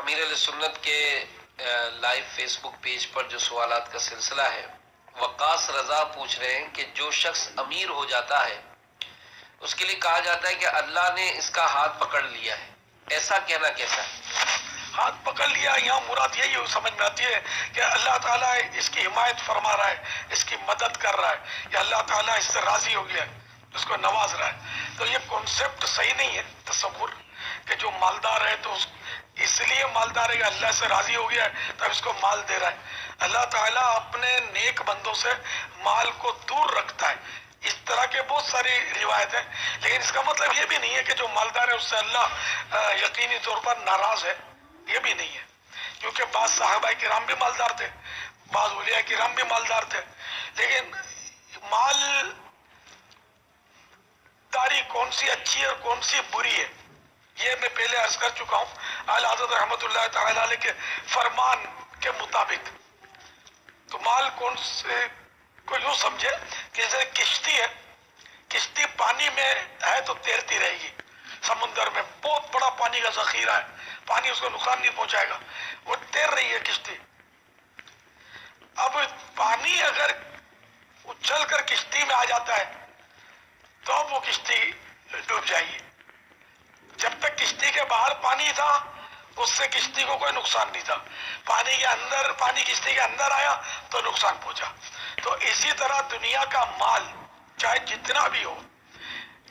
امیر علیہ سنت کے لائیو فیس بک پیج پر جو سوالات کا سلسلہ ہے، وقاص رضا پوچھ رہے ہیں کہ جو شخص امیر ہو جاتا ہے اس کے لیے کہا جاتا ہے کہ اللہ نے اس کا ہاتھ پکڑ لیا ہے، ایسا کہنا کیسا ہے؟ ہاتھ پکڑ لیا، یہاں مراد یہی سمجھ میں آتی ہے کہ اللہ تعالیٰ اس کی حمایت فرما رہا ہے، اس کی مدد کر رہا ہے، یا اللہ تعالیٰ اس سے راضی ہو گیا ہے، اس کو نواز رہا ہے۔ تو یہ کانسیپٹ صحیح نہیں ہے، تصور کہ جو مالدار ہے تو اس لیے مالدار ہے کہ اللہ سے راضی ہو گیا ہے تب اس کو مال دے رہا ہے۔ اللہ تعالیٰ اپنے نیک بندوں سے مال کو دور رکھتا ہے۔ اس طرح کے بہت ساری روایت ہیں، لیکن اس کا مطلب یہ بھی نہیں ہے کہ جو مالدار ہے اس سے اللہ یقینی طور پر ناراض ہے، یہ بھی نہیں ہے، کیونکہ بعض صحابہ کرام بھی مالدار تھے، بعض اولیاء کرام بھی مالدار تھے، لیکن مال داری کون سی اچھی ہے اور کون سی بری ہے یہ میں پہلے عرض کر چکا ہوں۔ اعلیٰ حضرت رحمۃ اللہ تعالی علیہ کے فرمان کے مطابق تو مال کون سے کو یوں سمجھے کہ جیسے کشتی ہے، کشتی پانی میں ہے تو تیرتی رہے گی، سمندر میں بہت بڑا پانی کا ذخیرہ ہے، پانی اس کو نقصان نہیں پہنچائے گا، وہ تیر رہی ہے کشتی۔ اب پانی اگر اچھل کر کشتی میں آ جاتا ہے تو اب وہ کشتی ڈوب جائے گی۔ جب تک کشتی کے باہر پانی تھا اس سے کشتی کو کوئی نقصان نہیں تھا، پانی کے اندر، پانی کشتی کے اندر آیا تو نقصان پہنچا۔ تو اسی طرح دنیا کا مال چاہے جتنا بھی ہو،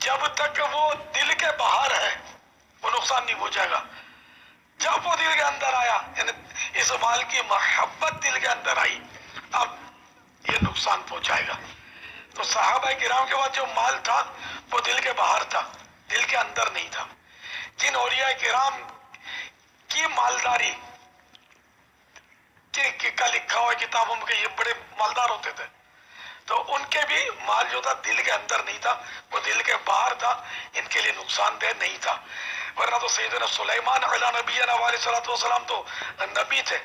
جب تک وہ دل کے باہر ہے وہ نقصان نہیں پہنچائے گا۔ جب وہ دل کے اندر آیا، یعنی اس مال کی محبت دل کے اندر آئی، اب یہ نقصان پہنچائے گا۔ تو صحابہ کرام کے بعد جو مال تھا وہ دل کے باہر تھا، دل کے اندر نہیں تھا۔ جن اولیاء کرام کی مالداری کا لکھا ہوا کتابوں میں کہ یہ بڑے مالدار ہوتے تھے، تو ان کے بھی مال جو تھا دل کے اندر نہیں تھا، وہ دل کے باہر تھا، ان کے لیے نقصان دہ نہیں تھا۔ ورنہ تو سیدنا سلیمان علیہ نبینا علیہ صلاۃ والسلام تو نبی تھے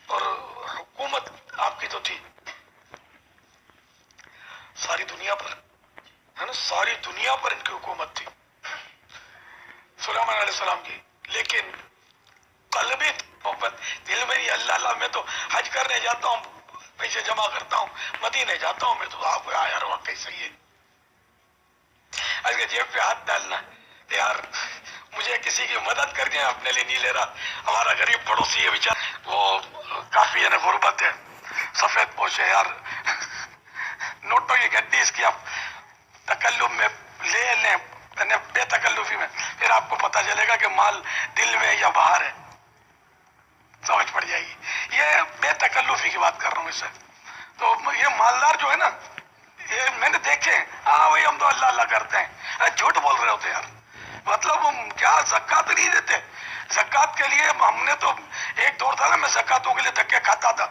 اور حکومت آپ کی تو تھی ساری دنیا پر، ہے نا، ساری دنیا پر ان کی حکومت تھی سلیمان علیہ السلام کی، لیکن قلبی محبت دل میں نہیں۔ اللہ اللہ میں تو حج کرنے جاتا ہوں، پیسے جمع کرتا ہوں، مدینے جاتا ہوں، میں تو آپ کو یار واقعی صحیح ہے۔ اس کے جیب پہ ہاتھ ڈالنا یار، مجھے کسی کی مدد کر کے اپنے لیے نہیں لے رہا۔ ہمارا غریب پڑوسی ہے بیچارہ، وہ کافی ہے نا غربت ہے، سفید پوش ہے یار، نوٹوں کی گڈی اس کی آپ تکلف میں لے لیں، بے تکلفی میں، پھر آپ کو پتہ چلے گا کہ مال دل میں یا باہر ہے، سمجھ پڑ جائے گی۔ یہ بے تکلفی کی بات کر رہا ہوں اس سے۔ تو یہ مالدار جو ہے نا، یہ میں نے دیکھے، ہاں وہی ہم تو اللہ اللہ کرتے ہیں، جھوٹ بول رہے ہوتے یار، مطلب ہم کیا زکوٰۃ نہیں دیتے؟ زکوٰۃ کے لیے ہم نے تو ایک دور تھا نا، میں زکوٰۃوں کے لیے دھکے کھاتا تھا،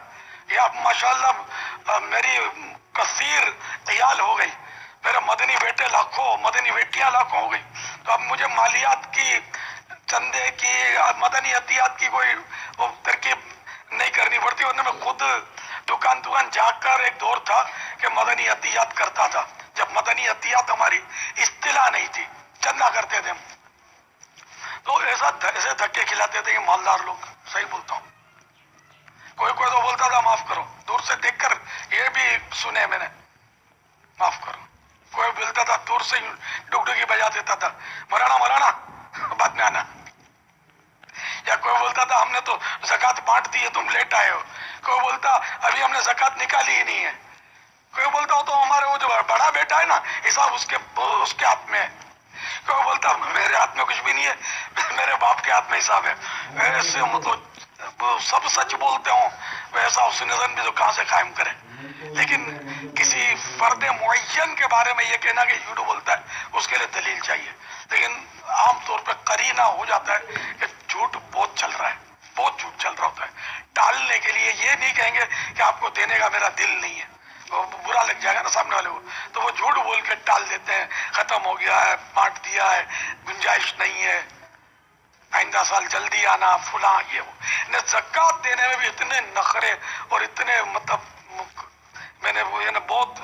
یہ اب ماشاءاللہ میری کثیر عیال ہو گئی، میرے مدنی بیٹے لاکھوں، مدنی بیٹیاں لاکھوں ہو گئی، تو اب مجھے مالیات کی، چندے کی، مدنی عطیات کی کوئی ترکیب نہیں کرنی پڑتی، ورنہ میں خود دکان جا کر، ایک دور تھا کہ مدنی عطیات کرتا تھا، جب مدنی عطیات ہماری اصطلاح نہیں تھی، چندہ کرتے تھے ہم، تو ایسے دھکے کھلاتے تھے یہ مالدار لوگ، صحیح بولتا ہوں۔ کوئی تو بولتا تھا معاف کرو، دور سے دیکھ کر یہ بھی سنے میں نے، معاف کرو۔ کوئی بولتا تھا دور سے ڈگڈگی بجا دیتا تھا، مولانا بعد میں آنا، یا کوئی بولتا تھا ہم نے تو زکوٰۃ بانٹ دی ہے، تم لیٹ آئے ہو، کوئی بولتا ابھی ہم نے زکوٰۃ نکالی ہی نہیں ہے، کوئی بولتا ہو تو ہمارے وہ جو بڑا بیٹا ہے نا حساب اس کے ہاتھ میں ہے، کوئی بولتا میرے ہاتھ میں کچھ بھی نہیں ہے، میرے باپ کے ہاتھ میں حساب ہے۔ ایسے مطلب سب سچ بولتے ہوں، ویسا اس نظر بھی تو کہاں سے قائم کرے؟ لیکن کسی فرد معین کے بارے میں یہ کہنا کہ جھوٹ بولتا ہے، اس کے لیے دلیل چاہیے، لیکن عام طور پہ قرینہ ہو جاتا ہے کہ جھوٹ بہت چل رہا ہے، بہت جھوٹ چل رہا ہوتا ہے۔ ٹالنے کے لیے یہ نہیں کہیں گے کہ آپ کو دینے کا میرا دل نہیں ہے، وہ برا لگ جائے گا نا سامنے والے کو، تو وہ جھوٹ بول کے ٹال دیتے ہیں، ختم ہو گیا ہے، بانٹ دیا ہے، گنجائش نہیں ہے، آئندہ سال جلدی آنا، فلاں یہ وہ۔ زکوٰۃ دینے میں بھی اتنے نخرے اور اتنے مطلب میں نے بہت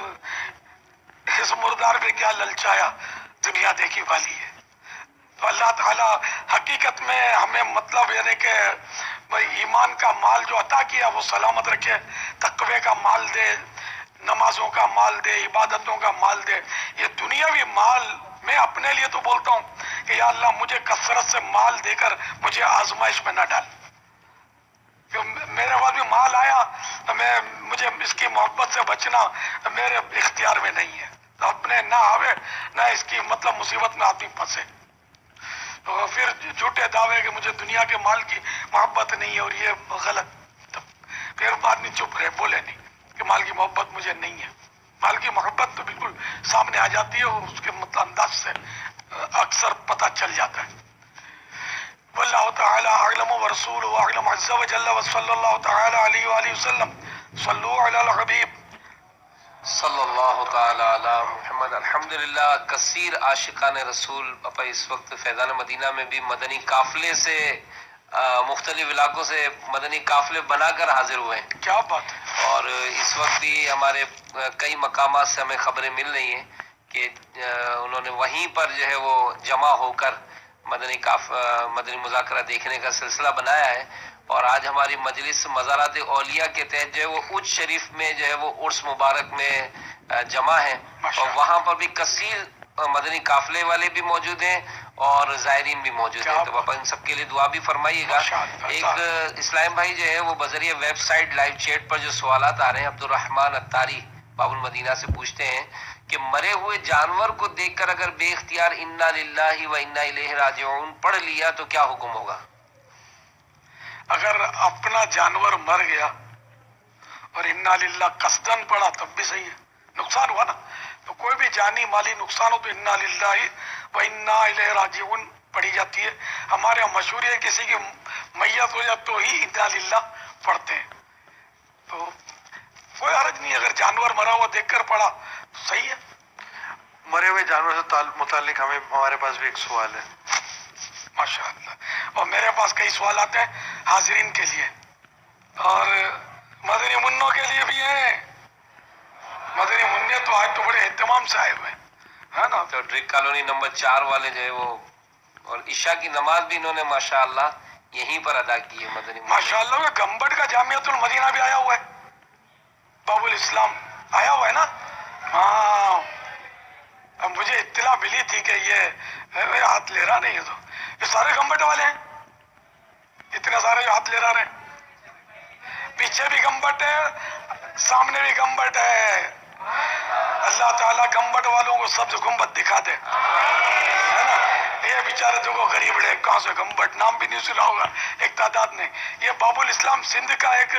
اس مردار پہ کیا للچایا، دنیا دیکھی والی ہے، تو اللہ تعالیٰ حقیقت میں ہمیں مطلب یعنی کہ ایمان کا مال جو عطا کیا وہ سلامت رکھے، تقوی کا مال دے، نمازوں کا مال دے، عبادتوں کا مال دے۔ یہ دنیاوی مال میں اپنے لیے تو بولتا ہوں کہ یا اللہ مجھے کثرت سے مال دے کر مجھے آزمائش میں نہ ڈال، کہ میرے پاس بھی مال آیا تو مجھے اس کی محبت سے بچنا میرے اختیار میں نہیں ہے، تو اپنے نہ آوے نہ اس کی مطلب مصیبت میں آدمی پھنسے، تو پھر جھوٹے دعوے کہ مجھے دنیا کے مال کی محبت نہیں ہے اور یہ غلط، تو پھر آدمی چپ رہے، بولے نہیں کہ مال کی محبت مجھے نہیں ہے۔ مال کی محبت تو بالکل سامنے آ جاتی ہے اور اس کے مطلب انداز سے اکثر پتہ چل جاتا ہے۔ واللہ تعالی اعلم ورسولہ اعلم عز وجل وصلی اللہ تعالی علیہ وآلہ وسلم صلو علی الحبیب صلی اللہ تعالی علی محمد۔ الحمدللہ کثیر عاشقان رسول اپا اس وقت فیضان مدینہ میں بھی مدنی قافلے سے مختلف علاقوں سے مدنی قافلے بنا کر حاضر ہوئے ہیں، کیا بات ہے۔ اور اس وقت بھی ہمارے کئی مقامات سے ہمیں خبریں مل رہی ہیں کہ انہوں نے وہیں پر جو ہے وہ جمع ہو کر مدنی مذاکرہ دیکھنے کا سلسلہ بنایا ہے، اور آج ہماری مجلس مزارات اولیاء کے تحت جو ہے وہ اج شریف میں جو ہے وہ عرس مبارک میں جمع ہے، اور وہاں پر بھی کثیر مدنی قافلے والے بھی موجود ہیں اور زائرین بھی موجود ہیں، تو باپا ان سب کے لیے دعا بھی فرمائیے گا۔ ایک اسلام بھائی جو ہے وہ بذریعہ ویب سائٹ لائیو چیٹ پر جو سوالات آ رہے ہیں، عبد الرحمن اتاری باب المدینہ سے پوچھتے ہیں کہ مرے ہوئے جانور کو دیکھ کر اگر بے اختیار انا للہ و انا الیہ راجعون پڑھ لیا تو کیا حکم ہوگا؟ اگر اپنا جانور مر گیا اور انا للہ قصدن پڑا تب بھی صحیح ہے، نقصان ہوا نا، تو کوئی بھی جانی مالی نقصان ہو تو انا للہ و انا الیہ راجعون پڑھی جاتی ہے۔ ہمارے یہاں مشہور ہے کسی کی میت ہو جائے تو ہی انا للہ پڑھتے ہیں، تو کوئی حرج نہیں، اگر جانور مرا ہوا دیکھ کر پڑھا تو صحیح ہے۔ مرے ہوئے جانور سے متعلق ہمارے پاس بھی ایک سوال ہے۔ ماشاء اللہ، اور میرے پاس کئی سوالات ہیں حاضرین کے لیے اور مدنی منوں کے لیے بھی ہیں۔ مدنی منع تو آج تو بڑے اہتمام سے آئے ہوئے ہیں، ہے نا؟ تو ڈرک کالونی نمبر 4 والے جو ہے وہ، اور عشاء کی نماز بھی انہوں نے ماشاءاللہ یہیں پر ادا کی ہے مدنی منع۔ ماشاءاللہ وہ گمبٹ کا جامعۃ المدینہ بھی آیا ہوا ہے، باب الاسلام آیا ہوا ہے نا؟ ہاں، اب مجھے اطلاع ملی تھی کہ یہ ہاتھ لے رہا نہیں ہے، تو یہ سارے گمبٹ والے ہیں، اتنے سارے جو ہاتھ لے رہا رہے، پیچھے بھی گمبٹ ہے سامنے بھی گمبٹ ہے۔ اللہ تعالیٰ گمبٹ والوں کو سبز گنبد دکھا دے، ہے نا؟ یہ بیچارے جو کو غریب رہے کہاں سے گمبٹ، نام بھی نہیں سنا ہوگا ایک تعداد نے۔ یہ باب الاسلام سندھ کا ایک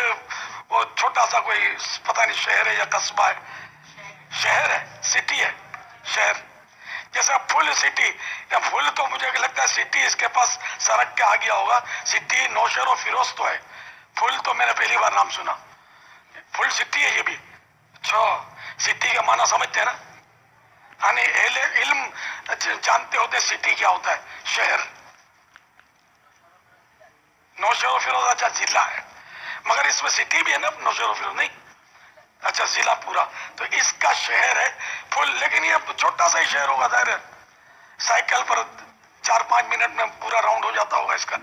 وہ چھوٹا سا کوئی پتہ نہیں شہر ہے یا قصبہ ہے، شہر ہے، سٹی ہے، شہر جیسا پھل سٹی، یا پھل تو مجھے لگتا ہے سٹی اس کے پاس سڑک کے آ گیا ہوگا، سٹی نوشہر و فیروز تو ہے، پھل تو میں نے پہلی بار نام سنا، پھل سٹی ہے یہ بھی۔ اچھا، سٹی کا معنی سمجھتے ہیں نا؟ یعنی اہل علم جانتے ہوتے سٹی کیا ہوتا ہے، شہر۔ نوشہر و فیروز اچھا ضلع ہے، مگر اس میں سٹی بھی ہے نا، نوشہر و فیروز نہیں، اچھا ضلع پورا، تو اس کا شہر ہے پھل، لیکن یہ چھوٹا سا ہی شہر ہوگا، ظاہر ہے سائیکل پر 4-5 منٹ میں پورا راؤنڈ ہو جاتا ہوگا اس کا،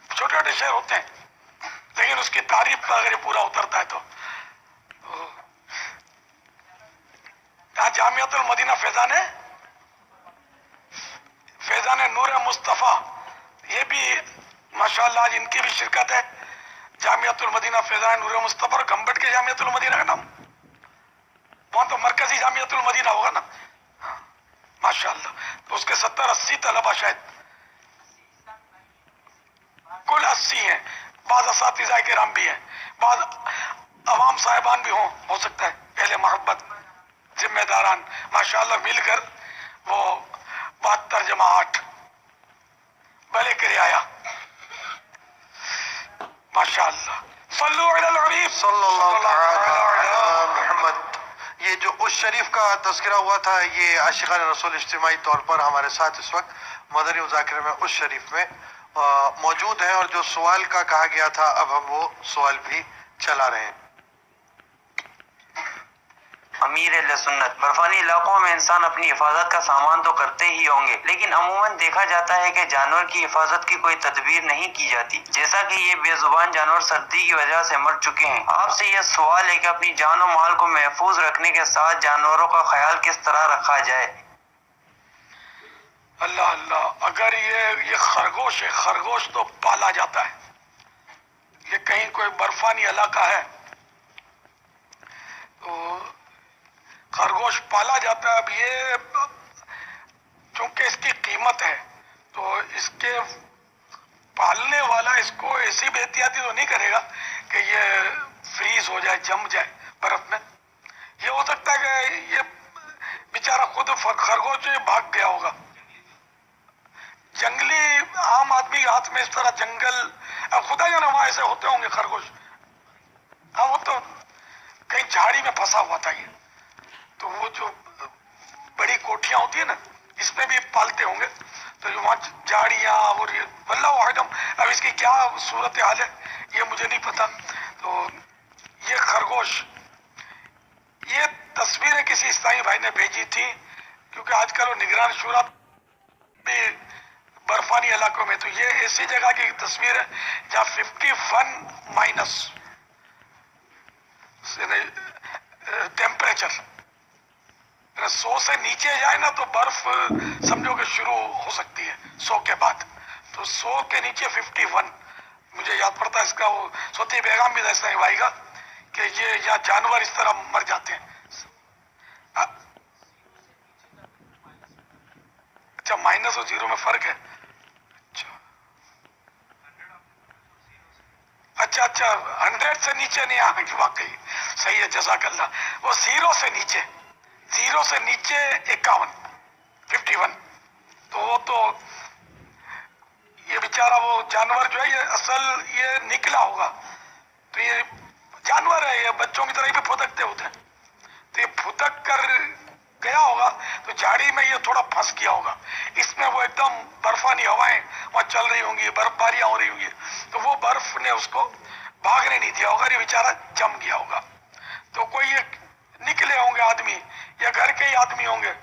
چھوٹے چھوٹے شہر ہوتے ہیں، لیکن اس کی تعریف پر اگر یہ پورا اترتا ہے تو یہاں جامعۃ المدینہ فیضان نور مصطفیٰ، یہ بھی ماشاءاللہ آج ان کی بھی شرکت ہے، جامعۃ المدینہ فیضان نور مصطفیٰ، اور گمبٹ کے جامعۃ المدینہ کا نام وہاں تو مرکزی جامعۃ المدینہ ہوگا نا، ماشاءاللہ، تو اس کے 70-80 طلبہ شاید، کل 80 ہیں، بعض اساتذہ کرام بھی ہیں، بعض عوام صاحبان بھی ہو سکتا ہے، اہل محبت ذمہ داران، ماشاءاللہ مل کر وہ 72 × 8 بھلے کرے آیا، ماشاءاللہ۔ صلو علی الحبیب صلی اللہ تعالی علی محمد۔ یہ جو اس شریف کا تذکرہ ہوا تھا، یہ عاشقان رسول اجتماعی طور پر ہمارے ساتھ اس وقت مدنی مذاکرے میں اس شریف میں موجود ہیں، اور جو سوال کا کہا گیا تھا اب ہم وہ سوال بھی چلا رہے ہیں۔ امیر اہل سنت، برفانی علاقوں میں انسان اپنی حفاظت کا سامان تو کرتے ہی ہوں گے، لیکن عموماً دیکھا جاتا ہے کہ جانور کی حفاظت کی کوئی تدبیر نہیں کی جاتی، جیسا کہ یہ بے زبان جانور سردی کی وجہ سے مر چکے ہیں۔ آپ سے یہ سوال ہے کہ اپنی جان و مال کو محفوظ رکھنے کے ساتھ جانوروں کا خیال کس طرح رکھا جائے؟ اللہ اللہ، اگر یہ خرگوش ہے، خرگوش تو پالا جاتا ہے، یہ کہیں کوئی برفانی علاقہ ہے تو خرگوش پالا جاتا ہے۔ اب یہ چونکہ اس کی قیمت ہے تو اس کے پالنے والا اس کو ایسی بے احتیاطی تو نہیں کرے گا کہ یہ فریز ہو جائے، جم جائے برف میں۔ یہ ہو سکتا ہے کہ یہ بیچارہ خود خرگوش جو بھاگ گیا ہوگا۔ جنگلی عام آدمی کے ہاتھ میں اس طرح جنگل، اب خدا جانے وہاں ایسے ہوتے ہوں گے خرگوش، ہاں وہ تو کہیں جھاڑی میں پھنسا ہوا تھا یہ، تو وہ جو بڑی کوٹھیاں ہوتی ہیں نا اس میں بھی پالتے ہوں گے، تو وہاں جھاڑیاں اور یہ واللہ اعلم اب اس کی کیا صورت حال ہے یہ مجھے نہیں پتا۔ تو یہ خرگوش، یہ تصویریں کسی اسلامی بھائی نے بھیجی تھی، کیونکہ آج کل وہ نگران شورا بھی برفانی علاقوں میں، تو یہ ایسی جگہ کی تصویر ہے جہاں 51 مائنس ٹیمپریچر، 100 سے نیچے جائے نا تو برف سمجھو کہ شروع ہو سکتی ہے 100 کے بعد، تو 100 کے نیچے 51۔ مجھے یاد پڑتا ہے اس کا وہ سوتی پیغام بھی ایسا ہی گا کہ یہ یہاں جانور اس طرح مر جاتے ہیں۔ اچھا مائنس اور زیرو میں فرق ہے، اچھا 100 سے نیچے نہیں آئے گی، واقعی صحیح ہے، جزاک اللہ۔ وہ زیرو سے نیچے 51، تو وہ تو یہ بیچارہ وہ جانور جو ہے یہ اصل یہ نکلا ہوگا، تو یہ جانور ہے، یہ بچوں کی طرح ہی بھی پھدکتے ہوتے ہیں، تو یہ پھدک کر گیا ہوگا تو جھاڑی میں یہ تھوڑا پھنس گیا ہوگا، اس میں وہ ایک دم برفانی ہوائیں وہاں چل رہی ہوں گی، برف باریاں ہو رہی ہوں گی، تو وہ برف نے اس کو بھاگنے نہیں دیا ہوگا، یہ بیچارہ جم گیا ہوگا۔ تو کوئی یہ نکلے ہوں گے آدمی یا گھر کے ہی آدمی ہوں گے،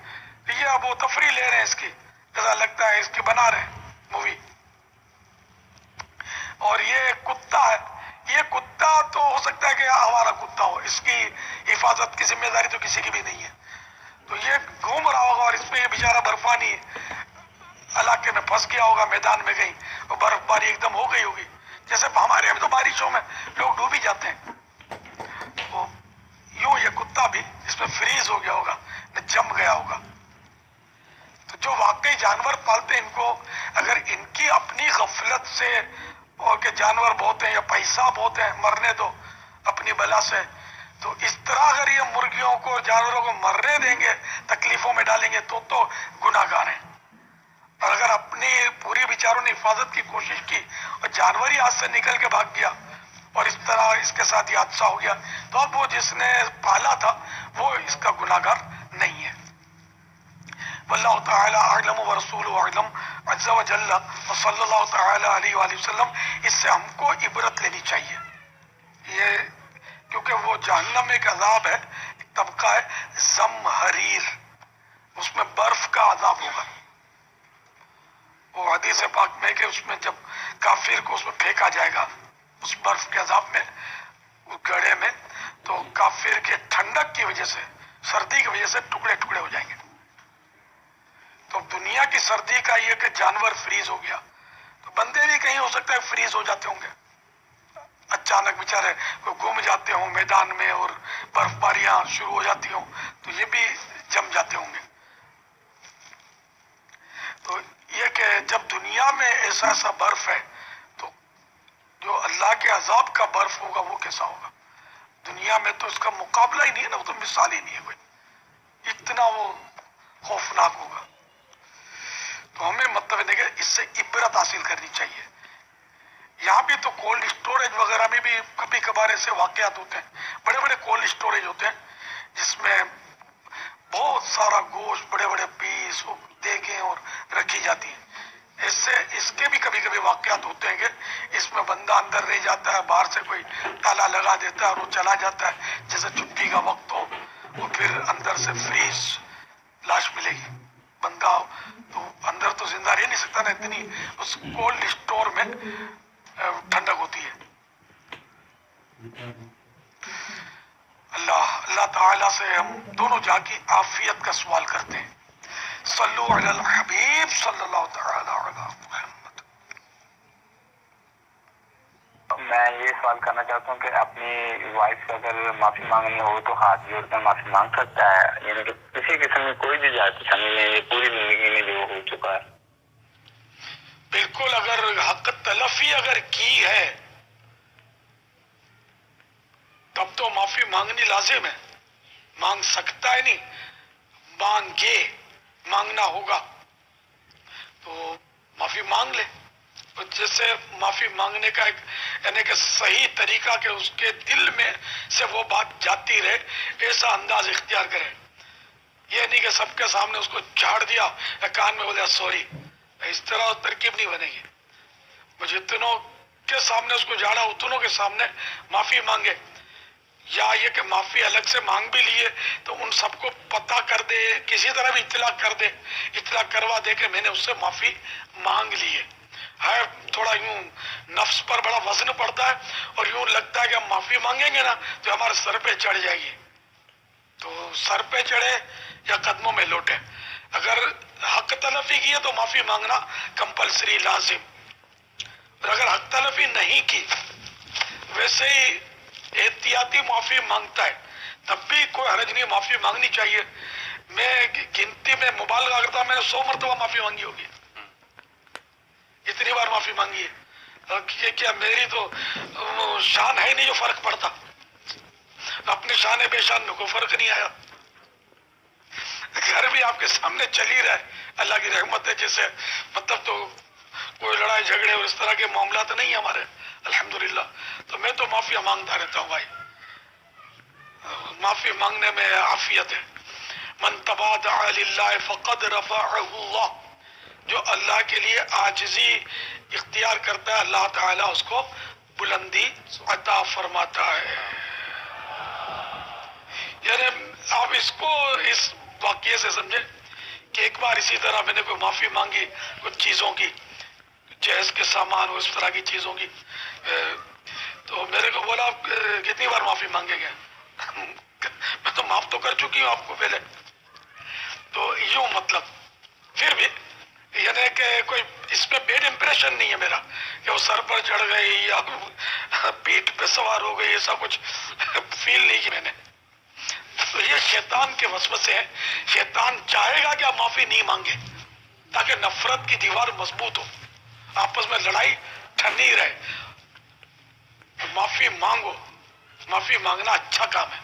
یہ اب وہ تفریح لے رہے ہیں اس کی، ایسا لگتا ہے اس کی بنا رہے ہیں مووی۔ اور یہ کتا ہے، یہ کتا تو ہو سکتا ہے کہ ہمارا کتا ہو، اس کی حفاظت کی ذمہ داری تو کسی کی بھی نہیں ہے، تو یہ گھوم رہا ہوگا اور اس میں یہ بیچارہ برفانی علاقے میں پھنس گیا ہوگا، میدان میں گئی اور برف باری ایک دم ہو گئی ہوگی، جیسے ہمارے یہاں تو بارشوں میں لوگ ڈوب ہی جاتے ہیں، تو یوں یہ کتا بھی اس میں فریز ہو گیا ہوگا، جم گیا ہوگا۔ تو جو واقعی جانور پالتے ہیں ان کو اگر ان کی اپنی غفلت سے، اور کہ جانور بہت ہیں یا پیسہ بہت ہے مرنے دو اپنی بلا سے، تو اس طرح اگر یہ مرغیوں کو جانوروں کو مرنے دیں گے، تکلیفوں میں ڈالیں گے تو گناہ گار ہیں۔ اور اگر اپنی پوری بیچاروں نے حفاظت کی کوشش کی اور جانور ہی ہاتھ سے نکل کے بھاگ گیا اور اس طرح اس کے ساتھ یہ حادثہ ہو گیا، تو اب وہ جس نے پالا تھا وہ اس کا گناہ گار نہیں ہے۔ واللہ تعالی اعلم ورسولہ اعلم عز وجل وصلی اللہ تعالی علیہ وآلہ وسلم۔ اس سے ہم کو عبرت لینی چاہیے، یہ کیونکہ وہ جہنم ایک عذاب ہے، ایک طبقہ ہے زمہریر، اس میں برف کا عذاب ہوگا۔ وہ حدیث پاک میں کہ اس میں جب کافر کو اس میں پھینکا جائے گا اس برف کے عذاب میں، اس گڑھے میں، تو کافر کے ٹھنڈک کی وجہ سے، سردی کی وجہ سے ٹکڑے ٹکڑے ہو جائیں گے۔ تو دنیا کی سردی کا یہ کہ جانور فریز ہو گیا، تو بندے بھی کہیں ہو سکتا ہے فریز ہو جاتے ہوں گے، اچانک بیچارے کوئی گم جاتے ہوں میدان میں اور برف باریاں شروع ہو جاتی ہوں تو یہ بھی جم جاتے ہوں گے۔ تو یہ کہ جب دنیا میں ایسا برف ہے تو جو اللہ کے عذاب کا برف ہوگا وہ کیسا ہوگا؟ دنیا میں تو اس کا مقابلہ ہی نہیں ہے نا، وہ تو مثال ہی نہیں ہے کوئی، اتنا وہ خوفناک ہوگا۔ تو ہمیں مطلب ہے کہ اس سے عبرت حاصل کرنی چاہیے۔ یہاں بھی تو کولڈ اسٹوریج وغیرہ میں بھی کبھی کبھار ایسے واقعات ہوتے ہیں، بڑے بڑے کولڈ اسٹوریج ہوتے ہیں جس میں بہت سارا گوشت، بڑے بڑے پیس دیگیں اور رکھی جاتی ہیں۔ اس کے بھی کبھی کبھی واقعات ہوتے ہیں کہ اس میں بندہ اندر رہ جاتا ہے، باہر سے کوئی تالا لگا دیتا ہے اور وہ چلا جاتا ہے، جیسے چھٹی کا وقت ہو، اور پھر اندر سے فریز لاش ملے گی. بندہ تو اندر تو زندہ رہ نہیں سکتا نا، اتنی اس کولڈ اسٹور میں ٹھنڈک ہوتی ہے. اللہ تعالیٰ سے ہم دونوں جا کی عافیت کا سوال کرتے ہیں. صلو علی الحبیب صلی اللہ تعالی علی محمد. میں یہ سوال کرنا چاہتا ہوں کہ اپنی وائف سے اگر معافی مانگنی ہو تو ہاتھ جوڑ کر معافی مانگ سکتا ہے، یعنی کہ کسی قسم میں کوئی بھی جائے پریشانی نہیں ہے پوری زندگی میں جو ہو چکا ہے. بالکل، اگر حق تلفی اگر کی ہے تب تو معافی مانگنی لازم ہے. مانگ سکتا ہے نہیں، مانگے، مانگنا ہوگا تو معافی مانگ لے. جیسے معافی مانگنے کا ایک یعنی کہ صحیح طریقہ کہ اس کے دل میں سے وہ بات جاتی رہے، ایسا انداز اختیار کرے. یہ نہیں کہ سب کے سامنے اس کو جھاڑ دیا یا کان میں بولیا سوری. اس طرح ترکیب نہیں بنے گی. جتنوں کے سامنے اس کو جھاڑا اتنوں کے سامنے معافی مانگے، یا یہ کہ معافی الگ سے مانگ بھی لیے تو ان سب کو پتہ کر دے، کسی طرح بھی اطلاع کر دے، اطلاع کروا دے کہ میں نے اس سے معافی مانگ لی ہے. تھوڑا یوں نفس پر بڑا وزن پڑتا ہے اور یوں لگتا ہے کہ ہم معافی مانگیں گے نا تو ہمارے سر پہ چڑھ جائے گی. تو سر پہ چڑھے یا قدموں میں لوٹے. اگر حق تلفی کی ہے تو معافی مانگنا کمپلسری لازم. اور اگر حق تلفی نہیں کی، ویسے ہی احتیاطی معافی مانگتا ہے تب بھی کوئی حرج نہیں، معافی مانگنی چاہیے. میں گنتی میں مبالغہ کرتا ہوں، میں نے 100 مرتبہ معافی مانگی ہوگی، اتنی بار معافی مانگی ہے. کیا میری تو شان ہے نہیں جو فرق پڑتا، اپنی شان بے شان میں کوئی فرق نہیں آیا. گھر بھی آپ کے سامنے چل ہی رہا ہے، اللہ کی رحمت ہے. جیسے مطلب تو کوئی لڑائی جھگڑے اور اس طرح کے معاملات نہیں ہیں ہمارے الحمدللہ. تو میں تو معافی مانگتا رہتا ہوں بھائی، معافی مانگنے میں عافیت ہے. من تواضع للہ فقد رفعہ اللہ، جو اللہ کے لیے عاجزی اختیار کرتا ہے اللہ تعالیٰ اس کو بلندی عطا فرماتا ہے. یعنی آپ اس کو اس واقعے سے سمجھے کہ ایک بار اسی طرح میں نے کوئی معافی مانگی کچھ چیزوں کی، جہیز کے سامان اور اس طرح کی چیزوں کی، تو میرے کو بولا آپ کتنی بار معافی مانگے گے؟ میں تو معاف تو کر چکی ہوں آپ کو پہلے. تو یوں مطلب پھر بھی یعنی کہ کوئی اس میں بیڈ امپریشن نہیں ہے میرا کہ وہ سر پر چڑھ گئی یا پیٹھ پہ سوار ہو گئی، ایسا کچھ فیل نہیں کی میں نے. تو یہ شیطان کے وسوسے ہیں. شیطان چاہے گا کہ آپ معافی نہیں مانگے تاکہ نفرت کی دیوار مضبوط ہو، آپس میں لڑائی ٹھنڈی رہے. معافی مانگو، معافی مانگنا اچھا کام ہے.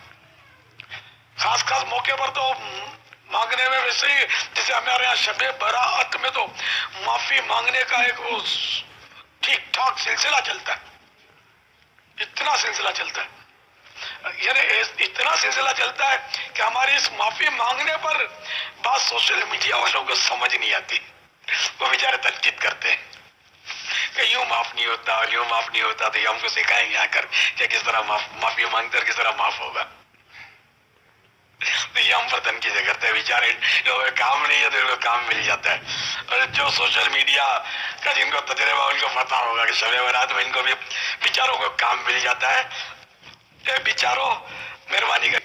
خاص خاص موقع پر تو مانگنے میں ویسے ہی جیسے ہمارے یہاں شب برات میں تو معافی مانگنے کا ایک وہ ٹھیک ٹھاک سلسلہ چلتا ہے. اتنا سلسلہ چلتا ہے، یعنی اتنا سلسلہ چلتا ہے کہ ہماری اس معافی مانگنے پر بعض سوشل میڈیا والوں کو سمجھ نہیں آتی. وہ بیچارے تنقید کرتے ہیں کہ یوں معاف نہیں ہوتا اور یوں معاف نہیں ہوتا، تو یہ ہم کو سکھائیں گے آ کر کہ کس طرح معافی مانگتے اور کس طرح معاف ہوگا. تو یہ ہم پر تنقید کرتے ہیں. بیچارے کام نہیں ہے تو ان کو کام مل جاتا ہے. اور جو سوشل میڈیا کا جن کو تجربہ ان کو پتا ہوگا کہ شب برات میں ان کو بھی بیچاروں کو کام مل جاتا ہے. اے بیچاروں، مہربانی کر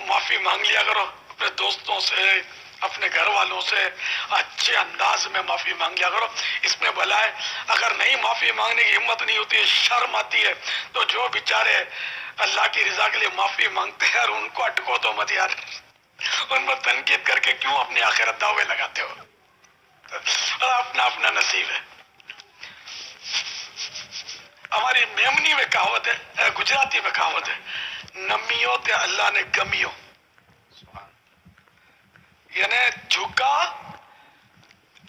معافی مانگ لیا کرو اپنے دوستوں سے، اپنے گھر والوں سے اچھے انداز میں معافی مانگ لیا کرو. اس میں بھلا ہے. اگر نہیں معافی مانگنے کی ہمت نہیں ہوتی ہے، شرم آتی ہے، تو جو بیچارے اللہ کی رضا کے لیے معافی مانگتے ہیں اور ان کو اٹکو تو مت یار، ان پر تنقید کر کے کیوں اپنی آخرت داؤ پہ لگاتے ہو؟ اور اپنا اپنا نصیب ہے. ہماری میمنی میں کہاوت ہے، گجراتی میں کہاوت ہے، نمیوں تے اللہ نے گمیوں، یعنی جھکا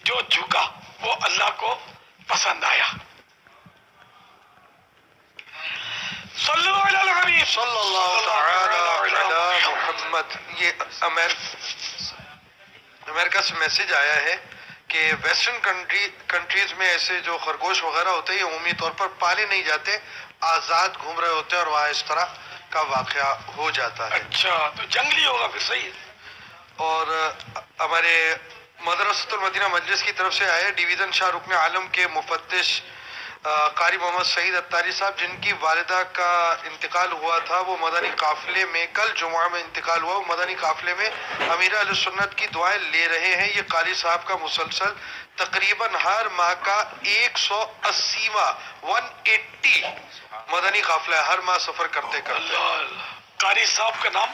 جو جھکا وہ اللہ کو پسند آیا. صلو علی الحبیب صلی اللہ تعالی علی محمد. یہ امریکہ سے میسج آیا ہے کہ ویسٹرن کنٹریز میں ایسے جو خرگوش وغیرہ ہوتے ہیں یہ عمومی طور پر پالے نہیں جاتے، آزاد گھوم رہے ہوتے ہیں، اور وہاں اس طرح کا واقعہ ہو جاتا ہے. اچھا تو جنگلی ہوگا پھر. صحیح ہے. اور ہمارے مدرسۃ المدینہ مجلس کی طرف سے آئے ڈویژن شاہ رکن عالم کے مفتش قاری محمد سعید اتاری صاحب، جن کی والدہ کا انتقال ہوا تھا، وہ مدنی قافلے میں کل جمعہ میں انتقال ہوا، وہ مدنی قافلے میں امیر اہل سنت کی دعائیں لے رہے ہیں. یہ قاری صاحب کا مسلسل تقریباً ہر ماہ کا 180واں 180 مدنی قافلہ ہے، ہر ماہ سفر کرتے کرتے. اللہ. قاری صاحب کا نام